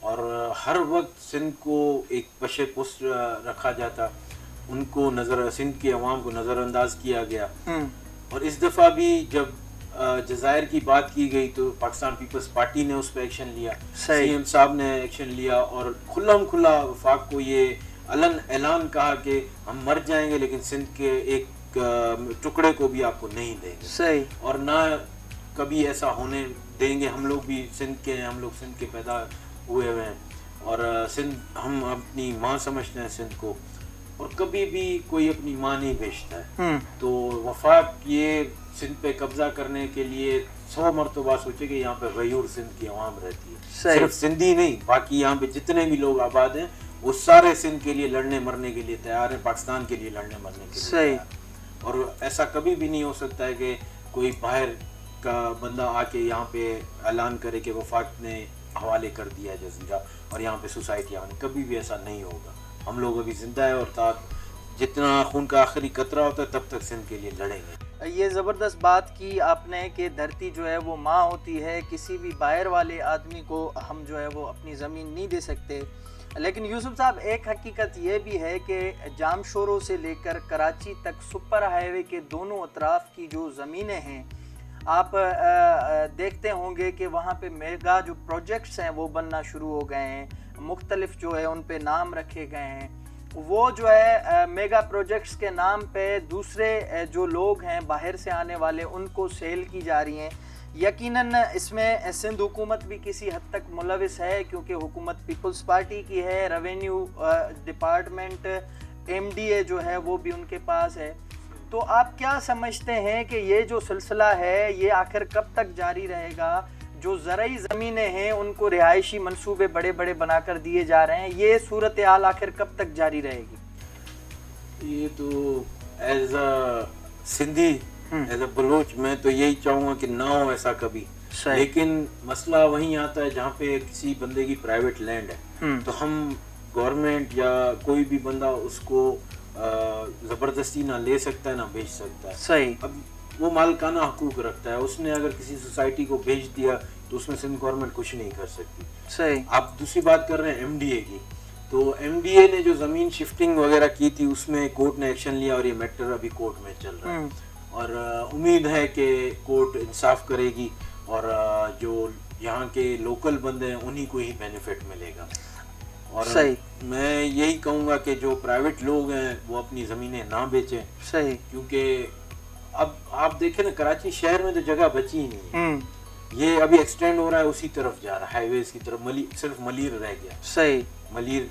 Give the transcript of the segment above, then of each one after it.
اور ہر وقت سندھ کو ایک پشے پشت رکھا جاتا, ان کو سندھ کی عوام کو نظر انداز کیا گیا. اور اس دفعہ بھی جب جزائر کی بات کی گئی تو پاکستان پیپلز پارٹی نے اس پہ ایکشن لیا, سی ایم صاحب نے ایکشن لیا, اور کھلا وفاق کو یہ اعلان کہا کہ ہم مر جائیں گے لیکن سندھ کے ایک ٹکڑے کو بھی آپ کو نہیں دیں گے, اور نہ کبھی ایسا ہونے دیں گے. ہم لوگ بھی سندھ کے ہیں, ہم لوگ سندھ کے پیدا ہوئے ہیں, اور سندھ ہم اپنی ماں سمجھتے ہیں سندھ کو, اور کبھی بھی کوئی اپنی ماں نہیں بھیجتا ہے. تو وفاق یہ سندھ پہ قبضہ کرنے کے لیے 100 مرتبہ سوچے کہ یہاں پہ غیور سندھ کی عوام رہتی ہے, صرف سندھی نہیں, باقی یہاں پہ جتنے بھی لوگ آباد ہیں وہ سارے سندھ کے لیے لڑنے مرنے کے لیے تیار ہیں, پاکستان کے لیے لڑنے مرنے کے لیے تیار. اور ایسا کبھی بھی نہیں ہو سکتا ہے کہ کوئی باہر کا بندہ آ کے یہاں پہ اعلان کرے کہ وفاق نے حوالے کر دیا جزیرہ اور یہاں پہ سوسائٹی آنے, کبھی بھی ایسا نہیں ہوگا. ہم لوگ ابھی زندہ ہے, اور جتنا خون کا آخری قطرہ ہوتا ہے تب تک سندھ کے لیے لڑیں گے. یہ زبردست بات کی آپ نے کہ دھرتی جو ہے وہ ماں ہوتی ہے, کسی بھی باہر والے آدمی کو ہم جو ہے وہ اپنی زمین نہیں دے سکتے. لیکن یوسف صاحب ایک حقیقت یہ بھی ہے کہ جام شورو سے لے کر کراچی تک سپر ہائی وے کے دونوں اطراف کی جو زمینیں ہیں, آپ دیکھتے ہوں گے کہ وہاں پہ میگا جو پروجیکٹس ہیں وہ بننا شروع ہو گئے ہیں, مختلف جو ہے ان پہ نام رکھے گئے ہیں. وہ جو ہے میگا پروجیکٹس کے نام پہ دوسرے جو لوگ ہیں باہر سے آنے والے ان کو سیل کی جا رہی ہیں. یقیناً اس میں سندھ حکومت بھی کسی حد تک ملوث ہے, کیونکہ حکومت پیپلز پارٹی کی ہے, ریونیو ڈپارٹمنٹ MDA جو ہے وہ بھی ان کے پاس ہے. تو آپ کیا سمجھتے ہیں کہ یہ جو سلسلہ ہے یہ آخر کب تک جاری رہے گا؟ جو زرعی زمینیں ہیں ان کو رہائشی منصوبے بڑے بڑے بنا کر دیے جا رہے ہیں, یہ صورتحال آخر کب تک جاری رہے گی؟ یہ تو as a Sindhi, as a Baloch, میں تو یہی چاہوں گا کہ نہ ہو ایسا کبھی. لیکن مسئلہ وہیں آتا ہے جہاں پہ کسی بندے کی پرائیویٹ لینڈ ہے, تو ہم گورنمنٹ یا کوئی بھی بندہ اس کو زبردستی نہ لے سکتا ہے نہ بیچ سکتا ہے. صحیح. اب وہ مالکانہ حقوق رکھتا ہے, اس نے اگر کسی سوسائٹی کو بھیج دیا تو اس میں سندھ گورنمنٹ کچھ نہیں کر سکتی. صحیح. آپ دوسری بات کر رہے ہیں MDA کی, تو MDA نے جو زمین شفٹنگ وغیرہ کی تھی اس میں کورٹ نے ایکشن لیا, اور یہ میٹر ابھی کورٹ میں چل رہا ہے, اور امید ہے کہ کورٹ انصاف کرے گی, اور جو یہاں کے لوکل بندے ہیں انہی کو ہی بینیفٹ ملے گا. اور میں یہی کہوں گا کہ جو پرائیویٹ لوگ ہیں وہ اپنی زمینیں نہ بیچیں. صحیح. کیونکہ اب آپ دیکھیں نا کراچی شہر میں تو جگہ بچی ہی نہیں ہے, یہ ابھی ایکسٹینڈ ہو رہا ہے, اسی طرف جا رہا ہے, ہائی ویز کی طرف. صرف ملیر رہ گیا. صحیح. ملیر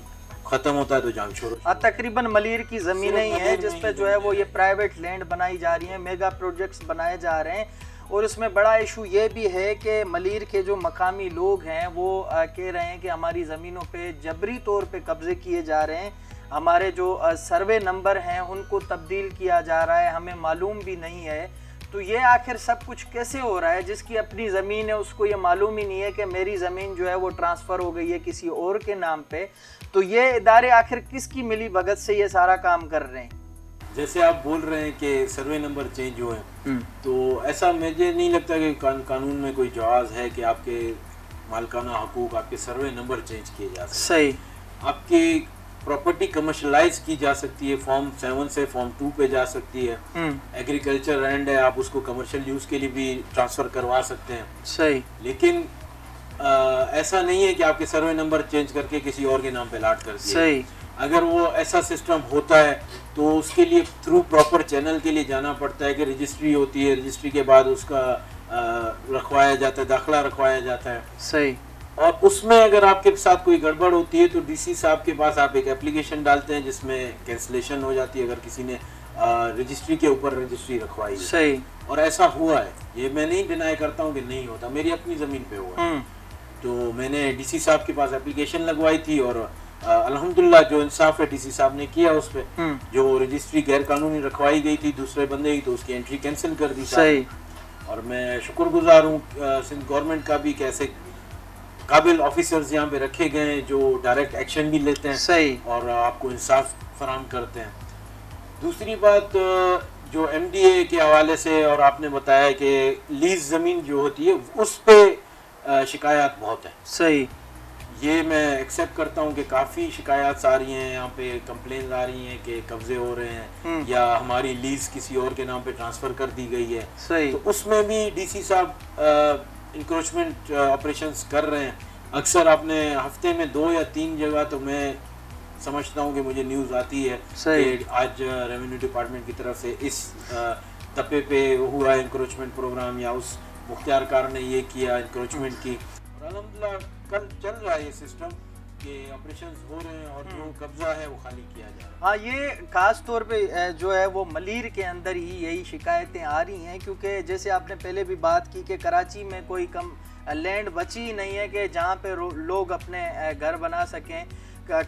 ختم ہوتا ہے تو جام شور. تقریباً ملیر کی زمینیں ہی ہیں جس پہ جو ہے وہ یہ پرائیویٹ لینڈ بنائی جا رہی ہیں, میگا پروجیکٹس بنائے جا رہے ہیں. اور اس میں بڑا ایشو یہ بھی ہے کہ ملیر کے جو مقامی لوگ ہیں وہ کہہ رہے ہیں کہ ہماری زمینوں پہ جبری طور پہ قبضے کیے جا رہے ہیں, ہمارے جو سروے نمبر ہیں ان کو تبدیل کیا جا رہا ہے, ہمیں معلوم بھی نہیں ہے. تو یہ آخر سب کچھ کیسے ہو رہا ہے؟ جس کی اپنی زمین ہے اس کو یہ معلوم ہی نہیں ہے کہ میری زمین جو ہے وہ ٹرانسفر ہو گئی ہے کسی اور کے نام پہ. تو یہ ادارے آخر کس کی ملی بھگت سے یہ سارا کام کر رہے ہیں؟ جیسے آپ بول رہے ہیں کہ سروے نمبر چینج ہوئے ہیں, تو ایسا مجھے نہیں لگتا کہ قانون میں کوئی جواز ہے کہ آپ کے مالکانہ حقوق, آپ کے سروے نمبر چینج کیے جا سکتے. صحیح. آپ کی پراپرٹی کمرشلائز کی جا سکتی ہے, فارم 7 سے فارم 2 پہ جا سکتی ہے. ایگریکلچر لینڈ ہے, آپ اس کو کمرشل یوز کے لیے بھی ٹرانسفر کروا سکتے ہیں. صحیح. لیکن ایسا نہیں ہے کہ آپ کے سروے نمبر چینج کر کے کسی اور کے نام پہ لاٹ کر دیا. صحیح. اگر وہ ایسا سسٹم ہوتا ہے تو اس کے لیے تھرو پراپر چینل کے لیے جانا پڑتا ہے کہ رجسٹری ہوتی ہے, رجسٹری کے بعد اس کا رکھوایا جاتا ہے, داخلہ رکھوایا جاتا ہے. صحیح. اور اس میں اگر آپ کے ساتھ کوئی گڑبڑ ہوتی ہے تو DC صاحب کے پاس آپ ایک اپلیکیشن ڈالتے ہیں جس میں کینسلیشن ہو جاتی ہے اگر کسی نے رجسٹری کے اوپر رجسٹری رکھوائی. صحیح. اور ایسا ہوا ہے, یہ میں نہیں ڈینائی کرتا ہوں کہ نہیں ہوتا, میری اپنی زمین پہ ہوا ہے. تو میں نے DC صاحب کے پاس اپلیکیشن لگوائی تھی, اور الحمدللہ جو انصاف ہے DC صاحب نے کیا اس پہ. جو رجسٹری غیر قانونی رکھوائی گئی تھی دوسرے بندے کی, تو اس کی انٹری کینسل کر دی. صحیح. اور میں شکر گزار ہوں سندھ گورنمنٹ کا بھی کہ ایسے قابل آفیسرز یہاں پہ رکھے گئے ہیں جو ڈائریکٹ ایکشن بھی لیتے ہیں. صحیح. اور آپ کو انصاف فراہم کرتے ہیں. دوسری بات جو MDA کے حوالے سے, اور آپ نے بتایا کہ لیز زمین جو ہوتی ہے اس پہ شکایات بہت ہیں. صحیح. یہ میں ایکسیپٹ کرتا ہوں کہ کافی شکایات آ رہی ہیں، یہاں پہ کمپلینز آ رہی ہیں کہ قبضے ہو رہے ہیں یا ہماری لیز کسی اور کے نام پہ ٹرانسفر کر دی گئی ہے. تو اس میں بھی ڈی سی صاحب انکروچمنٹ آپریشنز کر رہے ہیں. اکثر آپ نے ہفتے میں 2 یا 3 جگہ تو میں سمجھتا ہوں کہ مجھے نیوز آتی ہے کہ آج ریونیو ڈپارٹمنٹ کی طرف سے اس تپے پہ ہوا انکروچمنٹ پروگرام یا اس مختار کار نے یہ کیا انکروچمنٹ کی. اور الحمدللہ کل چل رہا ہے یہ سسٹم کہ آپریشنز ہو رہے ہیں اور جو قبضہ ہے وہ خالی کیا جا رہا ہے. ہاں، یہ خاص طور پہ جو ہے وہ ملیر کے اندر ہی یہی شکایتیں آ رہی ہیں، کیونکہ جیسے آپ نے پہلے بھی بات کی کہ کراچی میں کوئی کم لینڈ بچی ہی نہیں ہے کہ جہاں پہ لوگ اپنے گھر بنا سکیں.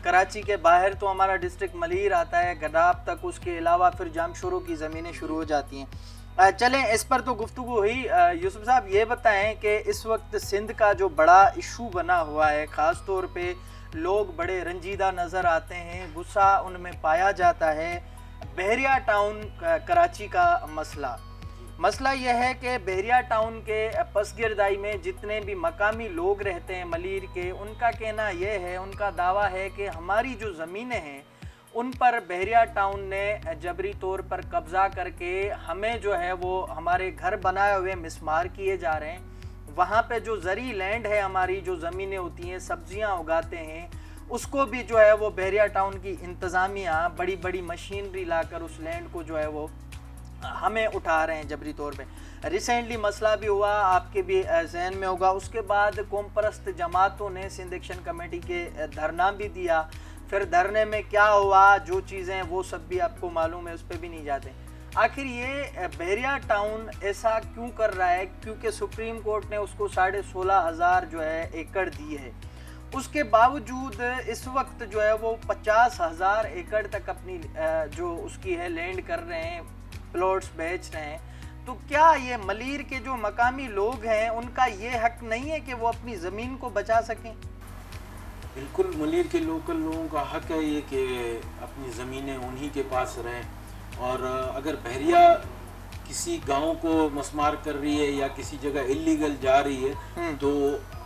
کراچی کے باہر تو ہمارا ڈسٹرکٹ ملیر آتا ہے، گڈاب تک، اس کے علاوہ پھر جامشورو کی زمینیں شروع ہو جاتی ہیں. چلیں اس پر تو گفتگو ہوئی. یوسف صاحب یہ بتائیں کہ اس وقت سندھ کا جو بڑا ایشو بنا ہوا ہے، خاص طور پہ لوگ بڑے رنجیدہ نظر آتے ہیں، غصہ ان میں پایا جاتا ہے، بحریہ ٹاؤن کراچی کا مسئلہ یہ ہے کہ بحریہ ٹاؤن کے پس گردائی میں جتنے بھی مقامی لوگ رہتے ہیں ملیر کے، ان کا کہنا یہ ہے، ان کا دعویٰ ہے کہ ہماری جو زمینیں ہیں ان پر بحریہ ٹاؤن نے جبری طور پر قبضہ کر کے ہمیں جو ہے وہ ہمارے گھر بنائے ہوئے مسمار کیے جا رہے ہیں. وہاں پہ جو زرعی لینڈ ہے، ہماری جو زمینیں ہوتی ہیں، سبزیاں اگاتے ہیں، اس کو بھی جو ہے وہ بحریہ ٹاؤن کی انتظامیہ بڑی بڑی مشینری لا کر اس لینڈ کو جو ہے وہ ہمیں اٹھا رہے ہیں جبری طور پہ. ریسنٹلی مسئلہ بھی ہوا، آپ کے بھی ذہن میں ہوگا، اس کے بعد قوم پرست جماعتوں نے سندھ ایکشن کمیٹی کے دھرنا بھی دیا. پھر دھرنے میں کیا ہوا، جو چیزیں وہ سب بھی آپ کو معلوم ہے، اس پہ بھی نہیں جاتے. آخر یہ بحریہ ٹاؤن ایسا کیوں کر رہا ہے؟ کیونکہ سپریم کورٹ نے اس کو 16,500 جو ہے ایکڑ دی ہے. اس کے باوجود اس وقت جو ہے وہ 50,000 ایکڑ تک اپنی جو اس کی ہے لینڈ کر رہے ہیں، پلاٹس بیچ رہے ہیں. تو کیا یہ ملیر کے جو مقامی لوگ ہیں ان کا یہ حق نہیں ہے کہ وہ اپنی زمین کو بچا سکیں؟ بالکل، ملیر کے لوکل لوگوں کا حق ہے یہ کہ اپنی زمینیں انہی کے پاس رہیں. اور اگر بحریہ کسی گاؤں کو مسمار کر رہی ہے یا کسی جگہ اللیگل جا رہی ہے تو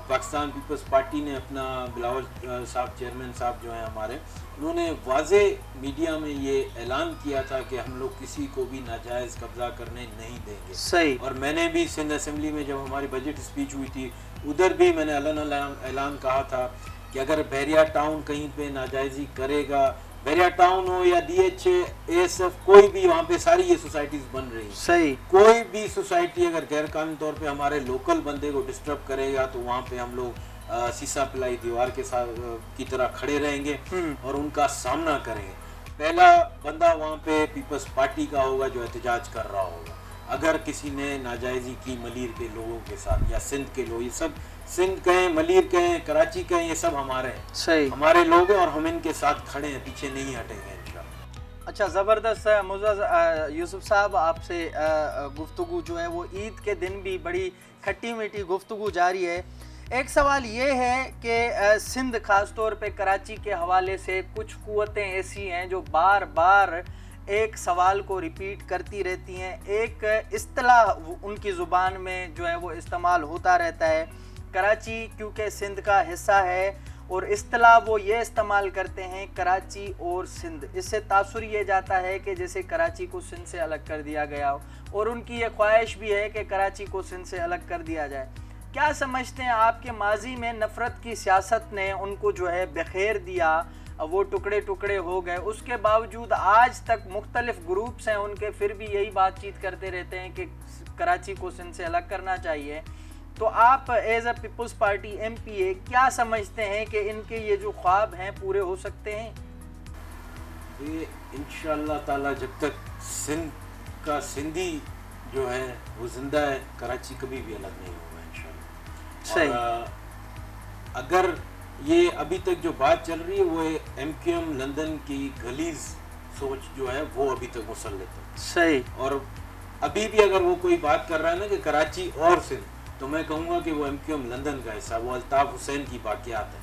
پاکستان پیپلز پارٹی نے اپنا بلاول صاحب چیئرمین صاحب جو ہیں ہمارے، انہوں نے واضح میڈیا میں یہ اعلان کیا تھا کہ ہم لوگ کسی کو بھی ناجائز قبضہ کرنے نہیں دیں گے. صحیح. اور میں نے بھی سندھ اسمبلی میں جب ہماری بجٹ اسپیچ ہوئی تھی ادھر بھی میں نے اعلان کہا تھا کہ اگر بحریہ ٹاؤن کہیں پہ ناجائزی کرے گا، بحریہ ٹاؤن ہو یا DH کوئی بھی، وہاں پہ ساری یہ سوسائٹیز بن رہی ہیں. صحیح. کوئی بھی سوسائٹی اگر غیر قانونی طور پہ ہمارے لوکل بندے کو ڈسٹرب کرے گا تو وہاں پہ ہم لوگ سیسا پلائی دیوار کے ساتھ کی طرح کھڑے رہیں گے اور ان کا سامنا کریں گے. پہلا بندہ وہاں پہ پیپلز پارٹی کا ہوگا جو احتجاج کر رہا ہوگا. اگر کسی نے ناجائزی کی ملیر کے لوگوں کے ساتھ یا سندھ کے لوگ، یہ سب سندھ کہیں، ملیر کہیں، کراچی کہیں، یہ سب ہمارے ہیں. صحیح. ہمارے لوگ ہیں اور ہم ان کے ساتھ کھڑے ہیں، پیچھے نہیں ہٹیں گے انشاءاللہ. اچھا، زبردست. معزز یوسف صاحب، آپ سے گفتگو جو ہے وہ عید کے دن بھی بڑی کھٹی میٹھی گفتگو جاری ہے. ایک سوال یہ ہے کہ سندھ خاص طور پہ کراچی کے حوالے سے کچھ قوتیں ایسی ہیں جو بار بار ایک سوال کو ریپیٹ کرتی رہتی ہیں. ایک اصطلاح ان کی زبان میں جو ہے وہ استعمال ہوتا رہتا ہے، کراچی کیونکہ سندھ کا حصہ ہے، اور اصطلاح وہ یہ استعمال کرتے ہیں کراچی اور سندھ. اس سے تاثر یہ جاتا ہے کہ جیسے کراچی کو سندھ سے الگ کر دیا گیا ہو، اور ان کی یہ خواہش بھی ہے کہ کراچی کو سندھ سے الگ کر دیا جائے. کیا سمجھتے ہیں آپ کے ماضی میں نفرت کی سیاست نے ان کو جو ہے بخیر دیا، وہ ٹکڑے ٹکڑے ہو گئے، اس کے باوجود آج تک مختلف گروپس ہیں ان کے، پھر بھی یہی بات چیت کرتے رہتے ہیں کہ کراچی کو سندھ سے الگ کرنا چاہیے. تو آپ as a Peoples Party MPA کیا سمجھتے ہیں کہ ان کے یہ جو خواب ہیں پورے ہو سکتے ہیں؟ یہ انشاءاللہ تعالی جب تک سندھ کا سندھی جو ہے وہ زندہ ہے، کراچی کبھی بھی الگ نہیں ہوگا انشاءاللہ. صحیح. اور اگر یہ ابھی تک جو بات چل رہی ہے وہ MQM لندن کی غلیظ سوچ جو ہے وہ ابھی تک مسلط ہے. صحیح. اور ابھی بھی اگر وہ کوئی بات کر رہا ہے نا کہ کراچی اور سندھ، تو میں کہوں گا کہ وہ MQM لندن کا حصہ، وہ الطاف حسین کی باقیات ہے.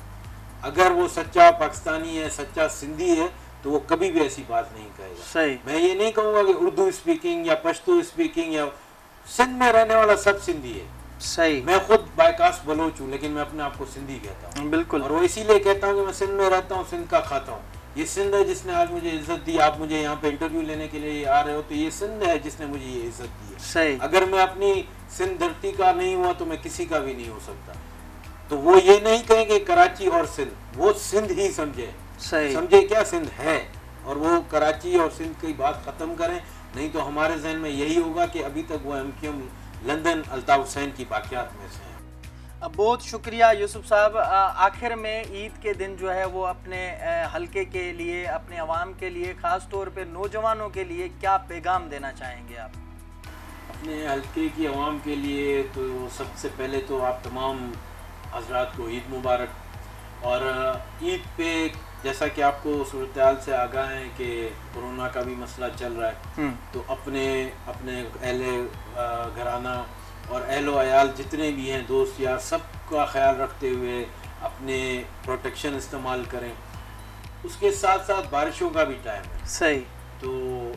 اگر وہ سچا پاکستانی ہے، سچا سندھی ہے، تو وہ کبھی بھی ایسی بات نہیں کہے گا. صحیح. میں یہ نہیں کہوں گا کہ اردو اسپیکنگ یا پشتو اسپیکنگ یا، سندھ میں رہنے والا سب سندھی ہے. صحیح. میں خود بائکاس بلوچ ہوں لیکن میں اپنے آپ کو سندھی کہتا ہوں. بالکل. اور وہ اسی لیے کہتا ہوں کہ میں سندھ میں رہتا ہوں, سندھ کا کھاتا ہوں. یہ سندھ ہے جس نے آج مجھے عزت دی. آپ مجھے یہاں پہ انٹرویو لینے کے لیے آ رہے ہو تو یہ سندھ ہے جس نے مجھے یہ عزت دی ہے. صحیح. اگر میں اپنی سندھ دھرتی کا نہیں ہوا تو میں کسی کا بھی نہیں ہو سکتا. تو وہ یہ نہیں کہیں کہ کراچی اور سندھ, وہ سندھ ہی سمجھے. صحیح. سمجھے کیا سندھ ہے, اور وہ کراچی اور سندھ کی بات ختم کریں. نہیں تو ہمارے ذہن میں یہی ہوگا کہ ابھی تک وہ MQM لندن الطاف حسین کی باقیات میں سے ہیں. بہت شکریہ یوسف صاحب. آخر میں عید کے دن جو ہے وہ اپنے حلقے کے لیے, اپنے عوام کے لیے, خاص طور پہ نوجوانوں کے لیے کیا پیغام دینا چاہیں گے آپ؟ اپنے حلقے کی عوام کے لیے تو سب سے پہلے تو آپ تمام حضرات کو عید مبارک. اور عید پہ جیسا کہ آپ کو صورتحال سے آگاہ ہیں کہ کورونا کا بھی مسئلہ چل رہا ہے, تو اپنے اہل گھرانہ اور اہل و عیال جتنے بھی ہیں, دوست یار, سب کا خیال رکھتے ہوئے اپنے پروٹیکشن استعمال کریں. اس کے ساتھ ساتھ بارشوں کا بھی ٹائم ہے. صحیح. تو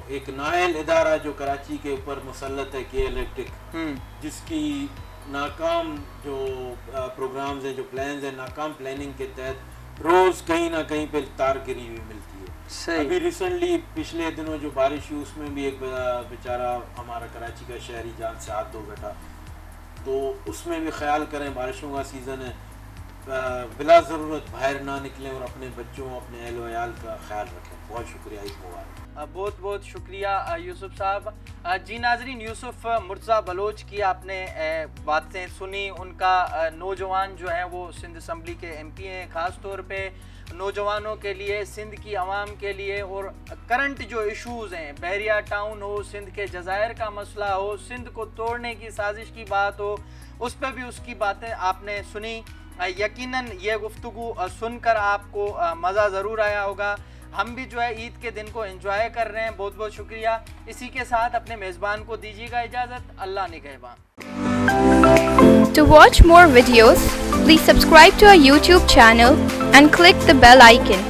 ایک نااہل ادارہ جو کراچی کے اوپر مسلط ہے, کے الیکٹرک, جس کی ناکام جو پروگرامز ہیں, جو پلانز ہیں, ناکام پلاننگ کے تحت روز کہیں نہ کہیں پہ تار گری ہوئی ملتی ہے. ابھی ریسنٹلی پچھلے دنوں جو بارش ہوئی اس میں بھی ایک بیچارہ ہمارا کراچی کا شہری جان سے ہاتھ دھو بیٹھا. تو اس میں بھی خیال کریں, بارشوں کا سیزن ہے, بلا ضرورت باہر نہ نکلیں اور اپنے بچوں, اپنے اہل و عیال کا خیال رکھیں. بہت شکریہ, عید مبارک. بہت بہت شکریہ یوسف صاحب. جی ناظرین, یوسف مرزا بلوچ کی آپ نے باتیں سنی. ان کا نوجوان جو ہیں وہ سندھ اسمبلی کے MP ہیں. خاص طور پہ نوجوانوں کے لیے, سندھ کی عوام کے لیے, اور کرنٹ جو ایشوز ہیں, بحریہ ٹاؤن ہو, سندھ کے جزائر کا مسئلہ ہو, سندھ کو توڑنے کی سازش کی بات ہو, اس پہ بھی اس کی باتیں آپ نے سنی. یقیناً یہ گفتگو سن کر آپ کو مزہ ضرور آیا ہوگا. ہم بھی جو ہے عید کے دن کو انجوائے کر رہے ہیں. بہت بہت شکریہ. اسی کے ساتھ اپنے میزبان کو دیجیے گا اجازت. اللہ نگہبان. To watch more videos, please subscribe to our YouTube channel and click the bell icon.